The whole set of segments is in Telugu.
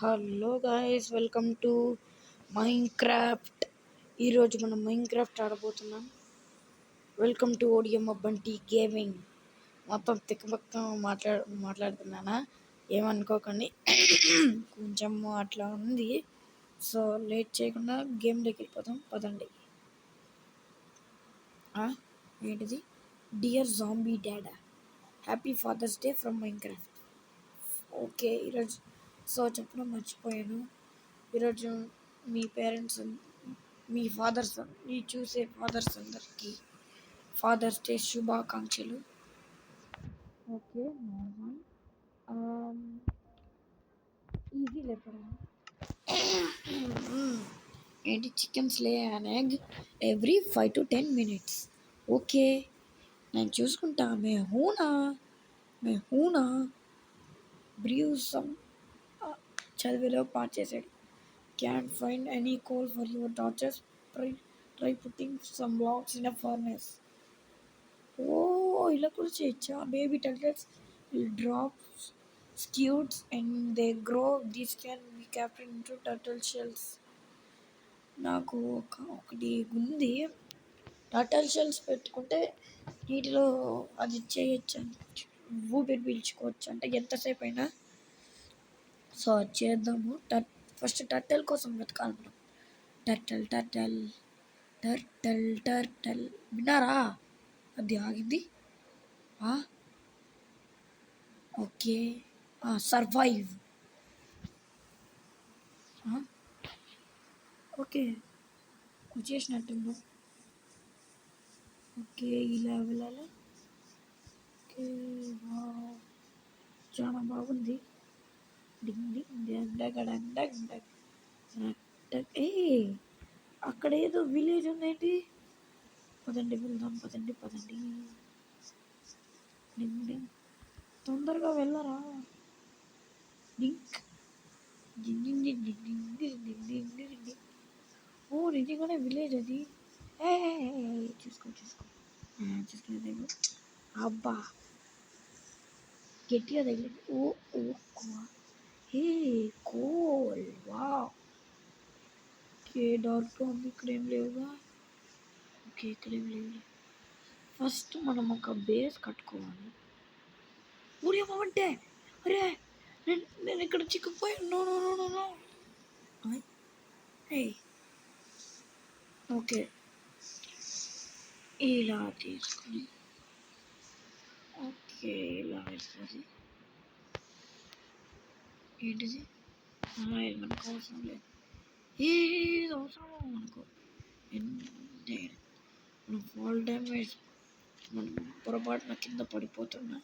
Hello guys, welcome to Minecraft. ఈరోజు మనం మైన్క్రాఫ్ట్ ఆడబోతున్నాం. Welcome to ODM Bunty gaming. మొత్తం తిక్కమక్క మాట్లాడుతున్నానా ఏమనుకోకండి. కొంచెం అట్లా ఉంది. సో లేట్ చేయకుండా గేమ్లోకి వెళ్ళిపోతాం పదండి. ఏంటిది? Dear zombie dada, happy father's day from Minecraft. Okay, ఈరోజు చెప్పడం మర్చిపోయాను. ఈరోజు మీ పేరెంట్స్, మీ ఫాదర్స్, మీ చూసే ఫాదర్స్ అందరికీ ఫాదర్స్ డే శుభాకాంక్షలు. ఓకే, నార్మల్ ఈజీ లేపడం. ఏంటి? చికెన్స్ లే అన్ egg every 5 to 10 minutes. Okay, నేను చూసుకుంటా. మే హూనా బ్రీవ్సం చదివేలో పాటు చేశాడు. Can't find any coal for your daughters. Try putting some logs in a furnace. Oh, ఇలా కూడా చేయొచ్చా? Baby turtles will drop scuds and they grow. These can be captured into turtle shells. నాకు ఒకటి ఉంది. టర్టల్ షెల్స్ పెట్టుకుంటే నీటిలో అది చేయొచ్చు, ఊపిరి పీల్చుకోవచ్చు అంటే ఎంతసేపు అయినా. సో చేద్దాము. ఫస్ట్ టర్టల్ కోసం వెతకాలి మనం. టర్టల్ విన్నారా? అది ఆగింది. Okay, survive. ఓకే, వచ్చేసినట్టుందా? ఓకే, ఇలా వెళ్ళాలి. ఓకే, చాలా బాగుంది. ఏ అక్కడ ఏదో విలేజ్ ఉందేంటి? పదండి వెళ్దాం, పదండి. తొందరగా వెళ్ళరా? ఓ, నిజంగానే విలేజ్ అది. చూసుకునేదేమో. అబ్బా, గట్టిగా తగిలింది. కోల్. వావ్. ఓకే, డార్క్గా ఉంది. ఇక్కడ ఏం లేవుగా. ఓకే, ఇక్కడ ఏం లేవు. ఫస్ట్ మనం ఒక బేస్ కట్టుకోవాలి. ఊరేమంటే అరే, నేను ఇక్కడ చిక్కుపోయాను. నో. ఓకే, ఇలా తీసుకుని ఓకే ఇలా వేస్తుంది. ఏంటిది? మనకు అవసరం లేదు. ఏది అవసరం మనకు. మనం ఫాల్ డ్యామేజ్, మనం పొరపాటున కింద పడిపోతున్నా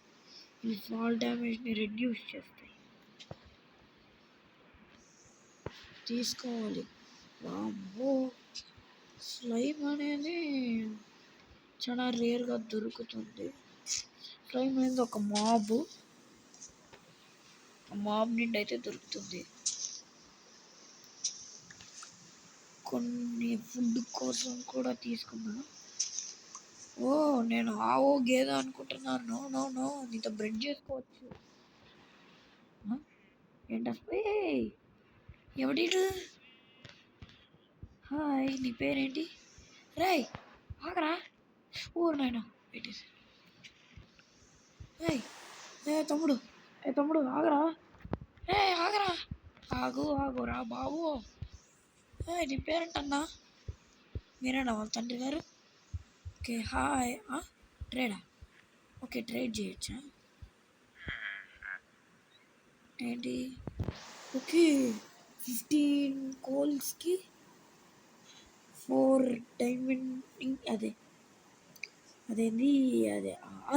ఈ ఫాల్ డ్యామేజ్ని రెడ్యూస్ చేస్తాయి. తీసుకోవాలి. వామ్మో, స్లైమ్ అనేది చాలా రేర్గా దొరుకుతుంది. స్లైమ్ అనేది ఒక మాబ్ నుండి అయితే దొరుకుతుంది. కొన్ని ఫుడ్ కోసం కూడా తీసుకున్నాను. ఓ, నేను ఆవో గేదె అనుకుంటున్నాను. నో, నీతో బ్రెడ్ చేసుకోవచ్చు. ఏంటో ఎవడీడు? హాయ్, నీ పేరేంటి? రాయ్, ఆగరా. ఊరు నాయన పెట్టేసి. తమ్ముడు ఆగరా. ఆగరా. ఆగురా బాబు. నీ పేరేంటన్నా? మీరేనా వాళ్ళ తండ్రి గారు? Okay, hi. ట్రేడా? ఓకే, ట్రేడ్ చేయొచ్చా? ఏంటి? ఓకే, 15 కోల్స్కి 4 డైమండ్. అదేంది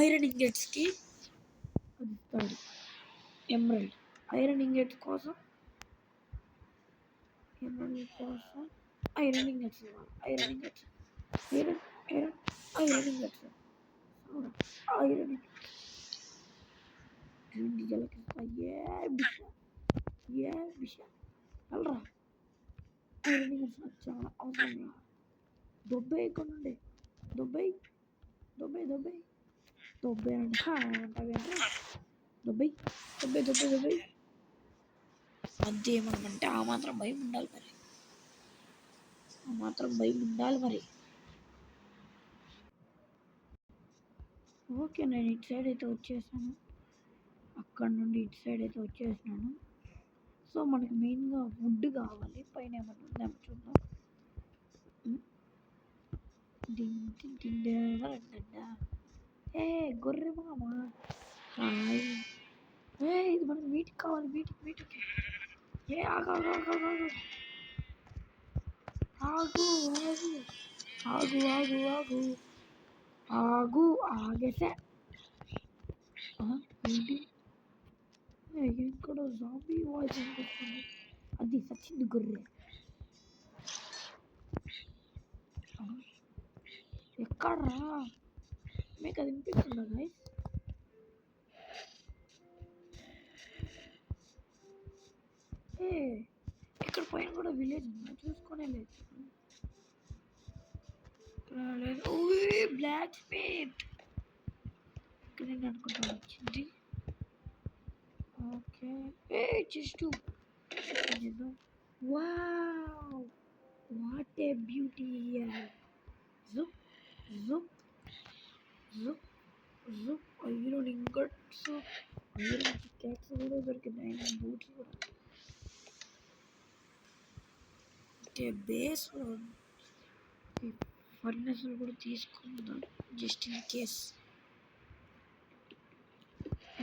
ఐరన్ ఇంగెట్స్కి అది ఇస్తాడు. ఎమరల్డ్ ఐరన్ ఇంగెట్స్ కోసం ఐరన్ ఇంగెట్స్ ఇవ్వాలి. ఐరన్ ఇంగెట్స్ వెళ్ళరా. ఐరన్ ఇంగెట్స్ నాకు చాలా అవసరం. దొబ్బే కొనండి. దొబ్బే అంటావేంటి? దొబ్బై. అంతే ఏమనమంటే ఆ మాత్రం భయం ఉండాలి మరి, ఆ మాత్రం భయం ఉండాలి మరి. ఓకే, నేను ఇటు సైడ్ అయితే వచ్చేసాను, అక్కడ నుండి ఇటు సైడ్ అయితే వచ్చేసినాను. సో మనకి మెయిన్గా వుడ్ కావాలి, పైన ఏమన్నా ఉందేమో చూద్దాం. ఏ గొర్రె మామ, హాయ్. ఇది మనకి వీటికి కావాలి, వీటికి. ఏ ఆగు ఆగు ఆగు ఆగు ఆగు ఆగు ఆగు ఆగు ఆగు ఆగేసా. ఏంటి ఇక్కడ జాంబీ వాయిస్ వినిపిస్తుంది, అది సచ్చింది గొర్రె. ఎక్కడ్రా మీకు అది వినిపిస్తుందా గైస్? ఇక్కడ పైన కూడా విలేజ్ ఉందా, చూసుకునే లేదు. బ్లాక్ స్మిత్ ఇక్కడ నేను అనుకుంటా వచ్చింది. Okay, chest. Wow, what a beauty here. జుప్ జుప్ జుప్ జుప్. ఐరన్ ఇంగట్స్, ఐరన్ పికాక్స్ కూడా దొరికినాయి, బూట్స్ కూడా. బేస్ ఫర్నెస్ కూడా తీసుకుందాం జస్ట్ ఇన్ కేస్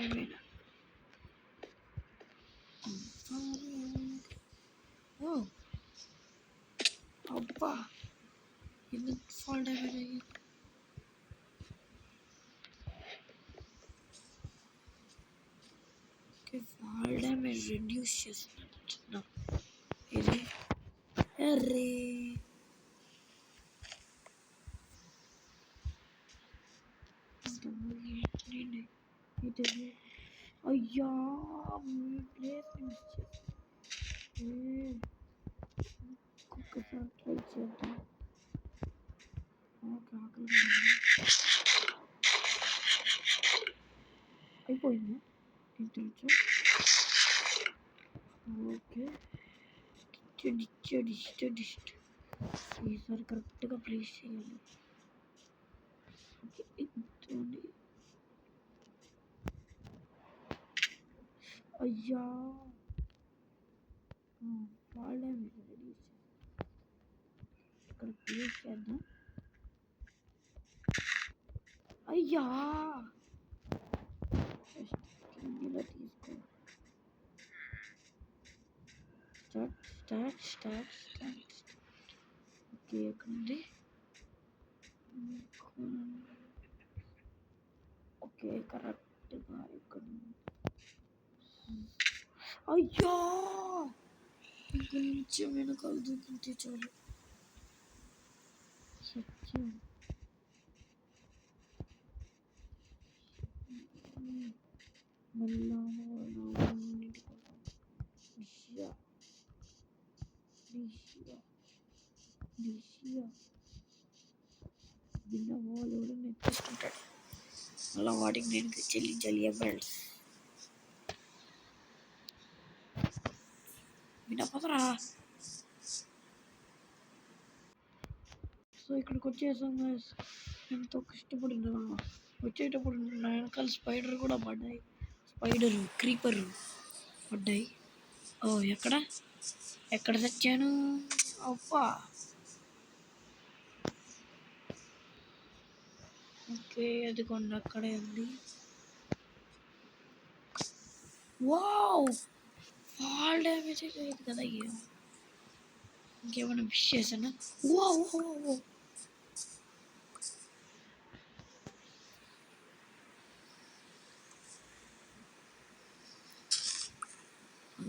ఏమైనా. అబ్బా, ఎందుకు ఫాల్ డ్యామేజ్ అయ్యి. ఓకే, ఫాల్ డ్యామేజ్ రెడ్యూస్ చేస్తున్నా ఇది. అరే అయ్యా, ప్లేస్ మిస్ చేసి ఒక్కసారి ట్రై చేద్దాం. ఓకే, ఆకలి అయిపోయింది ఇంటర్చు. ఓకే, డిస్ట్ ఈసారి కరెక్ట్గా ప్లేస్ చేయాలి. అయ్యా, ఫాల్ డ్యామేజ్ రెడ్యూస్ ఇక్కడ ప్లేస్ చేద్దాం. అయ్యా, ఇలా తీసుకో. స్టార్ట్. ఓకే, ఎక్కడ ఉంది? ఓకే, కరెక్ట్గా ఇక్కడ ఉంది. అయ్యా, కొంచెం వెనకాల దూకుంటే చాలు. సత్యం, మళ్ళా బిన్న వాళ్ళు కూడా నెచ్చేసుకుంటాడు, అలా వాటికి నేను చెల్లించాలి బెల్ట్స్. వినపదరా. సో ఇక్కడికి వచ్చేసాం గైస్. ఎంతో కష్టపడినా వచ్చేటప్పుడు నా వెనకాల స్పైడర్ కూడా పడ్డాయి, క్రీపర్ పడ్డాయి. ఎక్కడ తెచ్చాను? అబ్బా, ఓకే, అది కొండ అక్కడే ఉంది. వావ్, ఫాల్ డ్యామేజ్ అయ్యేది కదా. అయ్యో, ఇంకేమైనా విష్ చేశానా?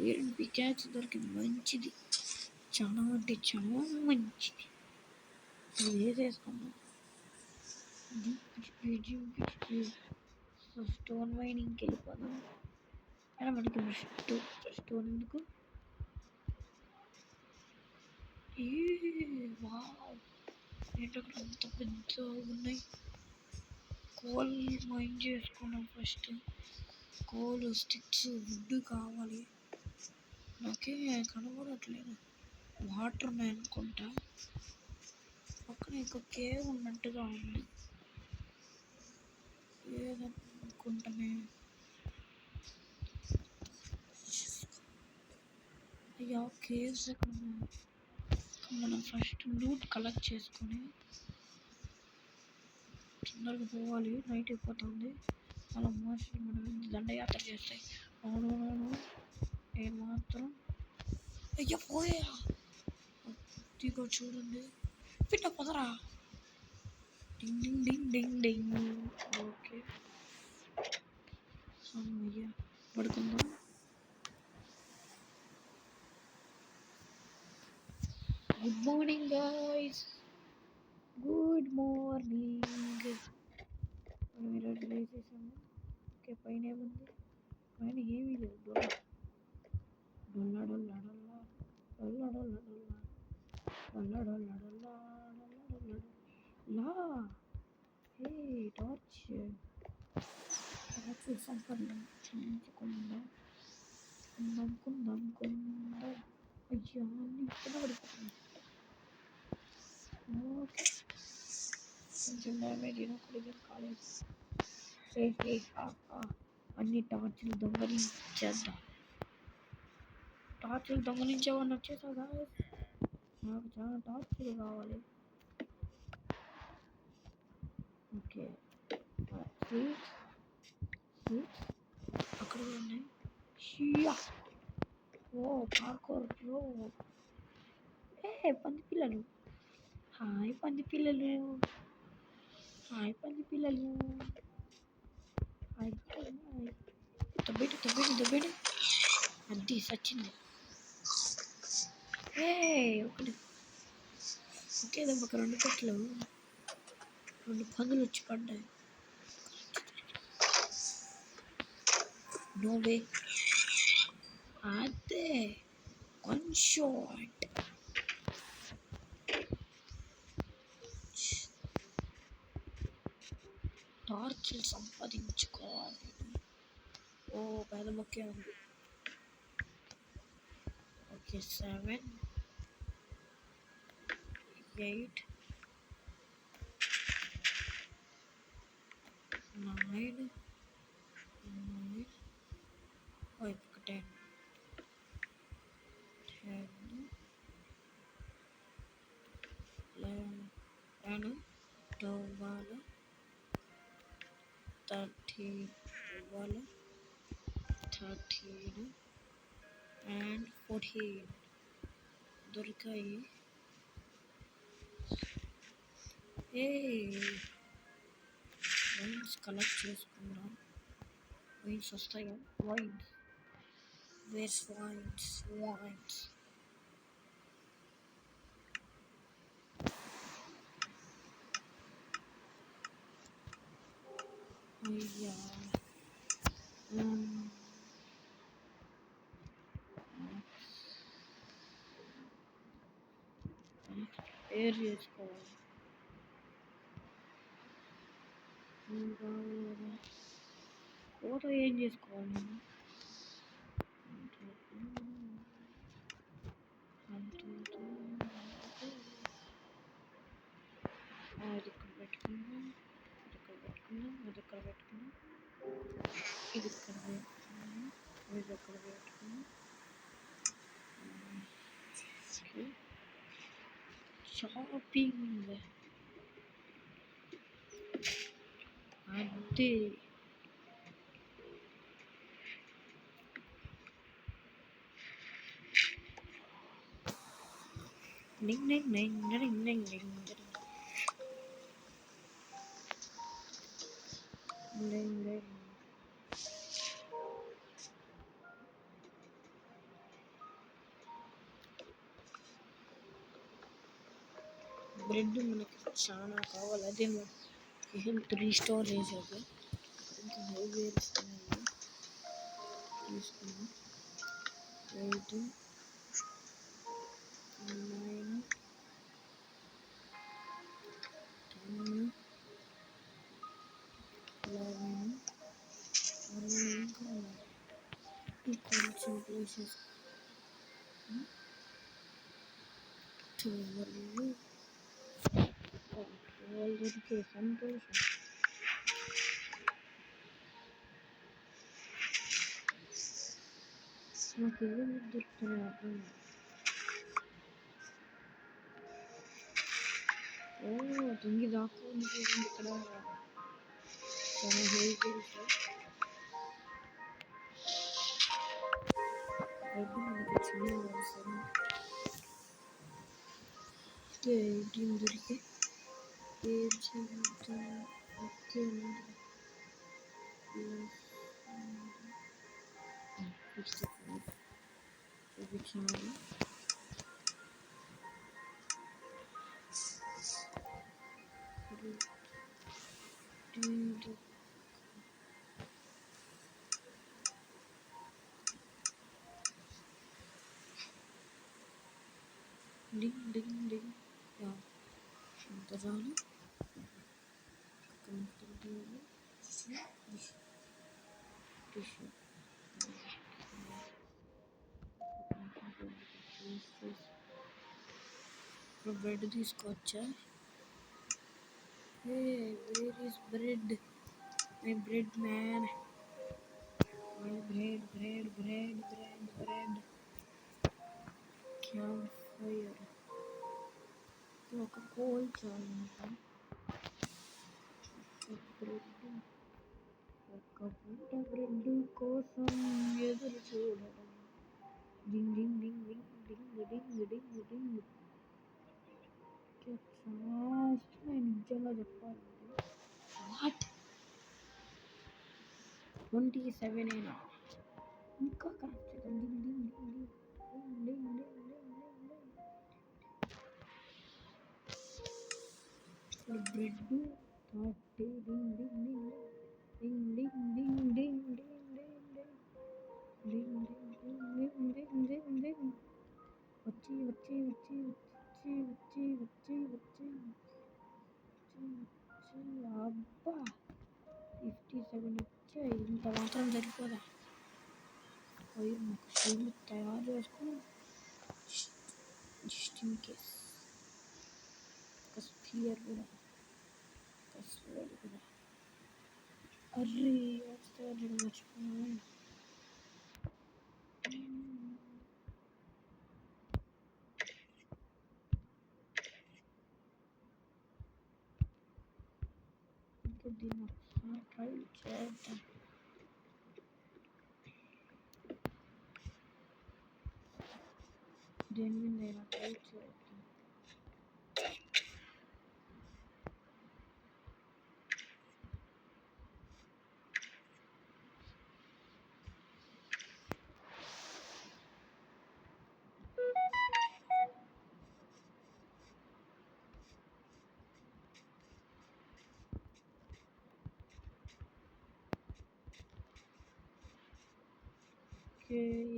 ఐరన్ పికాక్స్ దొరికింది, మంచిది, చాలా అంటే చాలా మంచిది. ఇది వేసేసుకున్నాం. స్టోన్ మైనింగ్కి వెళ్ళిపోదాం. అయినా మనకి స్టోన్ ఎందుకు? ఏంటక్కడ అంత పెద్ద ఉన్నాయి. కోల్ మైన్ చేసుకున్నాం ఫస్ట్. కోల్, స్టిక్స్, వుడ్ కావాలి. నాకే కనబడట్లేదు. వాటర్ ఉన్నాయి అనుకుంటా. పక్కన ఇంకో కేవ్ ఉన్నట్టుగా ఉంది. ఏదనుకుంటానే. అయ్యా కేవ్స్ ఎక్కడ ఉన్నాయి? మనం ఫస్ట్ లూట్ కలెక్ట్ చేసుకొని తొందరగా పోవాలి. నైట్ అయిపోతుంది. అలా మనుషులు మనం దండయాత్ర చేస్తాయి. అవునవునవును ఏమాత్రం అయ్యా పోయా ఇదిగో చూడండి. పిట్ట పొదరా. డింగ్ డింగ్ డింగ్ డింగ్ డింగ్. ఓకే అయ్యా పడుకుందాం. Good morning guys. Good morning. మనం ఈరోజు లేచేసాము. ఓకే పైన ఏముంది? పైన ఏమీ లేదు. డొల్లా డొల్లా డొల్లా డొల్లా డొల్లా డొల్లా డొల్లా డొల్లా డొల్లా డొల్లా డొల్లా లా. హే టార్చ్ సంపాదించుకుందాం. కుందాం. అయ్యా అన్ని కింద పడిపోతుంది. ఓకే కొంచెం డ్యామేజ్ అయినా కాలేదు. అన్ని టార్చులు దొంగలించేద్దాం. టార్చులు దొంగలించేవాడిని వచ్చేసావు కదా. నాకు చాలా టార్చులు కావాలి. ఓకే అక్కడ ఉన్నాయి. షియా ఓ పార్కోర్ బ్రో. పంది పిల్లలు. హాయ్ పంది పిల్లలు. హాయ్ పంది పిల్లలు. హాయ్ దొబ్బేటి అది సచ్చింది. ఒకటి ఒకే దెబ్బకి 2 పెట్టలు 2 పందులు వచ్చి పడ్డాయి. No way. అదే 1 షాట్. టార్చులు సంపాదించుకోవాలి. ఓ పెద్ద మొక్కే ఉంది. ఓకే 7 8 9 ఇప్పుడు 10 11 12 13 and 14 దొరికాయి. వైన్స్ కలెక్ట్ చేసుకుందాం. వైన్స్ వస్తాయా? Wines where's wines. అయ్యా ప్రిపేర్ చేసుకోవాలి. ఫోటో ఏం చేసుకోవాలి నేను? అది ఇక్కడ పెట్టుకున్నాం. ఇది ఇక్కడ పెట్టుకున్నాం. ఇది ఇక్కడ పెట్టుకున్నాం. షాపింగ్ అంతే. బ్రెడ్ మనకి చాలా కావాలి. అదే హెల్త్ రీస్టోర్ చేసేది. ఇంకా హెల్త్ వేరుస్తున్నాయి. తీసుకున్నాం 8 9 10 11 ఇంకా ఉన్నాయి. ఈ కొంచెం ప్లేసెస్ వాళ్ళు దొరికే సంతోషం. నాకు ఏం దొరుకుతున్నాయి అర్థం కాదు. దొంగి దాక్కుంది ఇక్కడ చాలా హెల్తీ మనకి చిన్న అవసరం. డ్రీమ్ దొరికితే ఏం చేద్దాం. ఓకే చూపించాను. డింగ్ డింగ్ డింగ్. ఎంత చాలు టిష్యూ బ్రెడ్ తీసుకోవచ్చా? Where is bread? My bread man, my bread. Camp fire ఒక కోల్ చాలు. ఒక పూట బ్రెడ్ కోసం ఎదురు చూడడం. డింగ్ డింగ్ డింగ్ డింగ్ డింగ్ డింగ్ డింగ్ డింగ్. నిజంగా చెప్పాలంటే వాట్ 27 అయినా ఇంకా కరెక్ట్. డింగ్ డింగ్ డింగ్ డింగ్ డింగ్ బ్రెడ్ 30. డింగ్ డింగ్ డింగ్ డింగ్ డింగ్ డింగ్ డింగ్ డింగ్ డింగ్ డింగ్ డింగ్. వచ్చి అబ్బా 57 వచ్చాయి. ఇంత మాత్రం సరిపోదా? ఒక తయారు చేసుకుని జస్ట్ ఇన్ కేస్ ఒక స్పియర్ కూడా అర్రీ వస్తే మర్చిపోయాను. దీన్ని ఒకసారి ట్రై చేద్దాం. దేని మీద అయినా ట్రై చేద్దాం.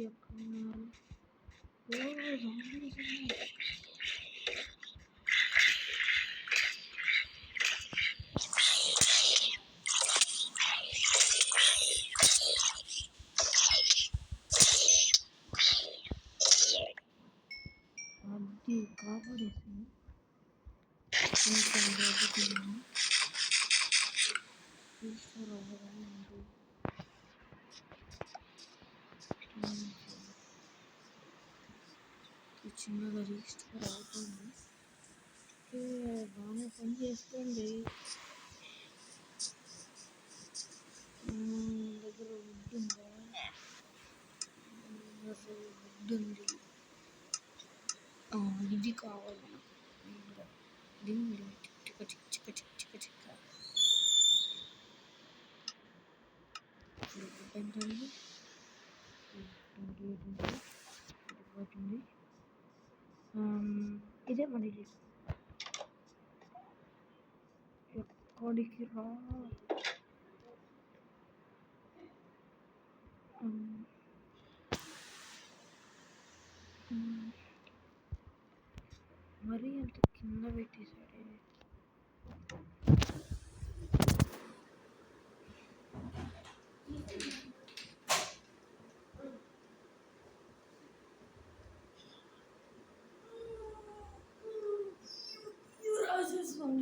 ఎక్కడున్నారు? అది కాపాడేసింది. చిన్నగా రిజిస్టర్ అవుతుంది. బాగానే పని చేస్తుంది. దగ్గర వుడ్ ఉందా? వుడ్ ఉంది. ఇది కావాలి నాకు. దీన్ని చిక్క పెంచండి. పోతుంది. ఇదే మనకి ఎక్కడికి రా. మరీ అంత కింద పెట్టేసాడే.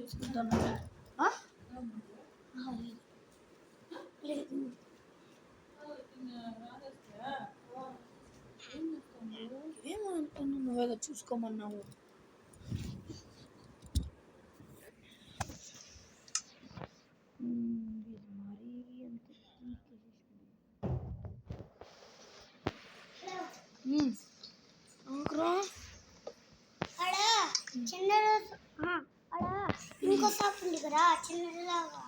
చూసుకుంటాను. లేదు ఏమంటున్నావు, నువ్వేదో చూసుకోమన్నావు. మరీ అంత చిన్న ఇంకో షాప్ ఉంది కదా చిన్నలాగా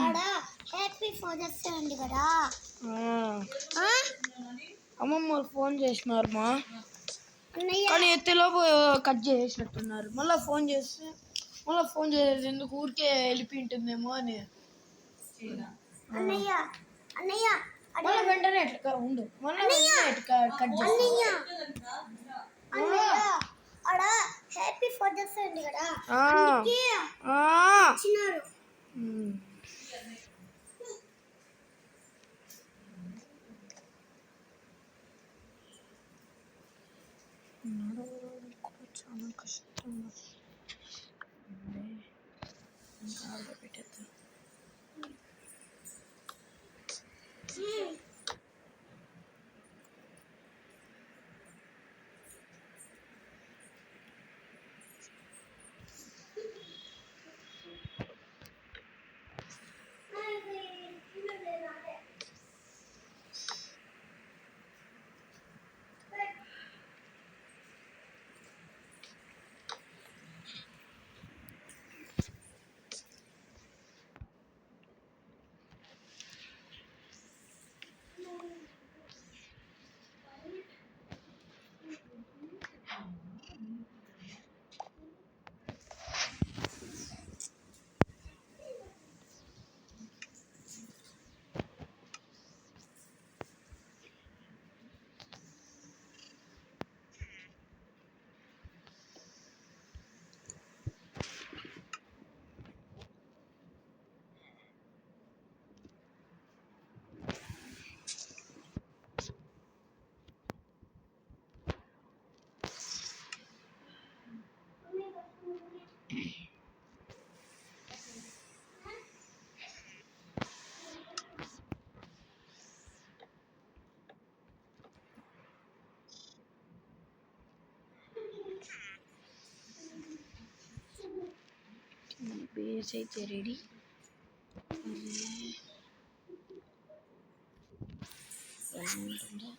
ఆడ హ్యాపీ ఫాదర్స్ డే ఉంది కదా. అమ్మమ్మ ఫోన్ చేసినారు మా, కానీ ఎత్తేలోపు కట్ చేసేటట్టున్నారు. మళ్ళీ ఫోన్ చేసేది ఎందుకు, ఊరికే వెళ్ళిపోయింటుందేమో అని. అన్నయ్య అన్నయ్య మళ్ళీ వెంటనే ఎట్లా ఉండు, మళ్ళీ కట్ చేస్తా. ఆడ హ్యాపీ ఫాదర్స్ డే ఉంది కదా ఇచ్చినారు. చాలా కష్టం. ఇంకా ఆర్డర్ పెట్టేద్దాం. బేస్ అయితే రెడీ. ఉంటుందా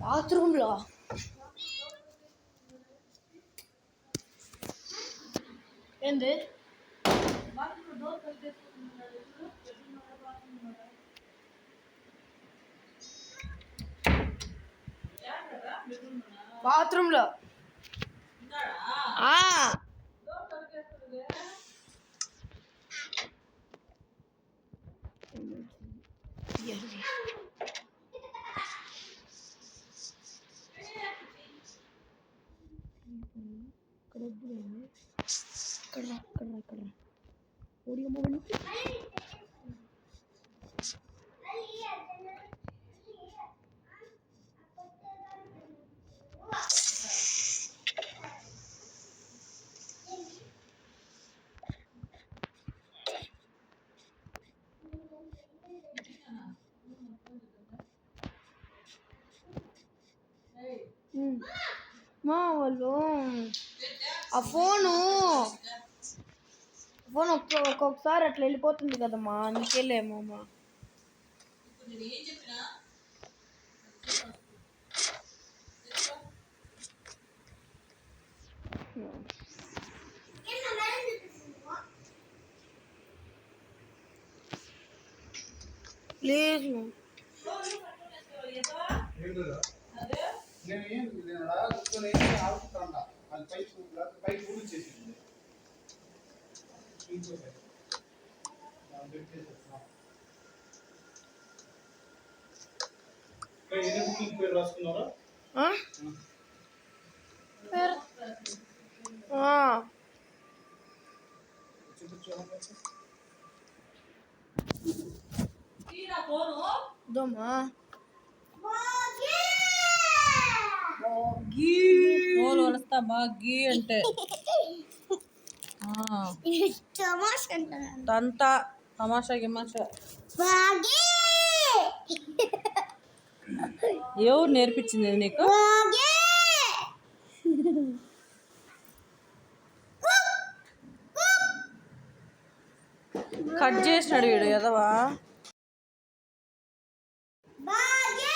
బాత్రూంలో ఏంది బాత్రూంలో ఇక్కడ ఓడియో మొబైల్ మా వాళ్ళు ఆ ఫోను ఒక్కొక్కసారి అట్లా వెళ్ళిపోతుంది కదమ్మా, అందుకేలేమో అమ్మా. ప్లీజ్ దమ్మా తోలు వలుస్తా బాగా గీ అంటే తమాషా అంటారు. తంతా తమాషా గిమాషా బాగీ ఎవరు నేర్పించింది ఇది నీకు? బాగీ కట్ చేసినాడు వీడు ఎదవా. బాగీ